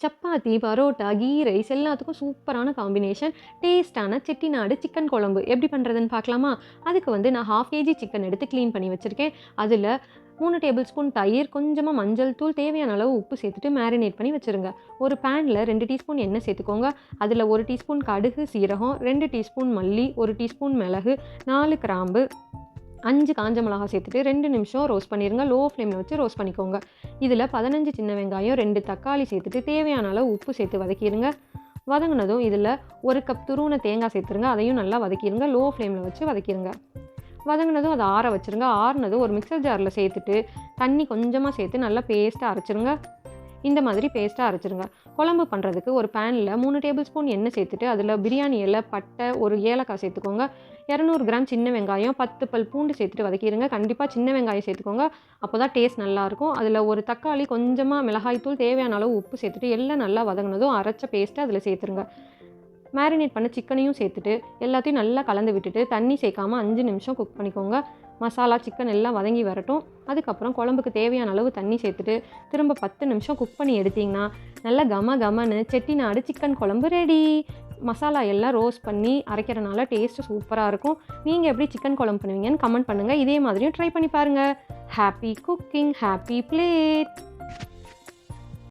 Chapati, parotta, key rice எல்லாத்துக்கும் சூப்பரான combination டேஸ்ட்டான செட்டிநாடு சிக்கன் குழம்பு எப்படி பண்ணுறதுன்னு பார்க்கலாமா? அதுக்கு வந்து நான் 1/2 கேஜி சிக்கன் எடுத்து க்ளீன் பண்ணி வச்சுருக்கேன். அதில் 3 டேபிள் ஸ்பூன் தயிர், கொஞ்சமாக மஞ்சள் தூள், தேவையான அளவு உப்பு சேர்த்துட்டு மேரினேட் பண்ணி வச்சுருங்க. ஒரு பேனில் 2 டீஸ்பூன் எண்ணெய் சேர்த்துக்கோங்க. அதில் 1 டீஸ்பூன் கடுகு, சீரகம், 2 டீஸ்பூன் மல்லி, 1 டீஸ்பூன் மிளகு, 4 கிராம்பு, 5 காஞ்ச மிளகா சேர்த்துட்டு 2 நிமிஷம் ரோஸ்ட் பண்ணிடுங்க. லோ ஃப்ளேமில் வச்சு ரோஸ்ட் பண்ணிக்கோங்க. இதில் 15 சின்ன வெங்காயம், 2 தக்காளி சேர்த்துட்டு தேவையான அளவு உப்பு சேர்த்து வதக்கிடுங்க. வதங்கினதும் இதில் 1 கப் துருவின தேங்காய் சேர்த்துருங்க. அதையும் நல்லா வதக்கிடுங்க. லோ ஃப்ளேமில் வச்சு வதக்கிடுங்க. வதங்கினதும் அதை ஆற வச்சுருங்க. ஆறுனதும் ஒரு மிக்சர் ஜாரில் சேர்த்துட்டு தண்ணி கொஞ்சமாக சேர்த்து நல்லா பேஸ்ட்டாக அரைச்சிருங்க. இந்த மாதிரி பேஸ்ட்டாக அரைச்சிருங்க. குழம்பு பண்ணுறதுக்கு ஒரு பேனில் 3 டேபிள் ஸ்பூன் எண்ணெய் சேர்த்துட்டு அதில் பிரியாணி இலை, பட்டை, ஒரு ஏலக்காய் சேர்த்துக்கோங்க. 200 கிராம் சின்ன வெங்காயம், 10 பல் பூண்டு சேர்த்துட்டு வதக்கிடுங்க. கண்டிப்பாக சின்ன வெங்காயம் சேர்த்துக்கோங்க. அப்போ தான் டேஸ்ட் நல்லாயிருக்கும். அதில் ஒரு தக்காளி, கொஞ்சமாக மிளகாய்த்தூள், தேவையான அளவு உப்பு சேர்த்துட்டு எல்லாம் நல்லா வதங்கினதும் அரைச்ச பேஸ்ட்டை அதில் சேர்த்துருங்க. மேரினேட் பண்ண சிக்கனையும் சேர்த்துட்டு எல்லாத்தையும் நல்லா கலந்து விட்டுட்டு தண்ணி சேர்க்காமல் 5 நிமிஷம் குக் பண்ணிக்கோங்க. மசாலா, சிக்கன் எல்லாம் வதங்கி வரட்டும். அதுக்கப்புறம் குழம்புக்கு தேவையான அளவு தண்ணி சேர்த்துட்டு திரும்ப 10 நிமிஷம் குக் பண்ணி எடுத்திங்கன்னா நல்லா கமன்னு செட்டிநாடு சிக்கன் குழம்பு ரெடி. மசாலா எல்லாம் ரோஸ்ட் பண்ணி அரைக்கிறனால டேஸ்ட்டு சூப்பராக இருக்கும். நீங்கள் எப்படி சிக்கன் குழம்பு பண்ணுவீங்கன்னு கமெண்ட் பண்ணுங்கள். இதே மாதிரியும் ட்ரை பண்ணி பாருங்கள். Happy cooking, happy plate.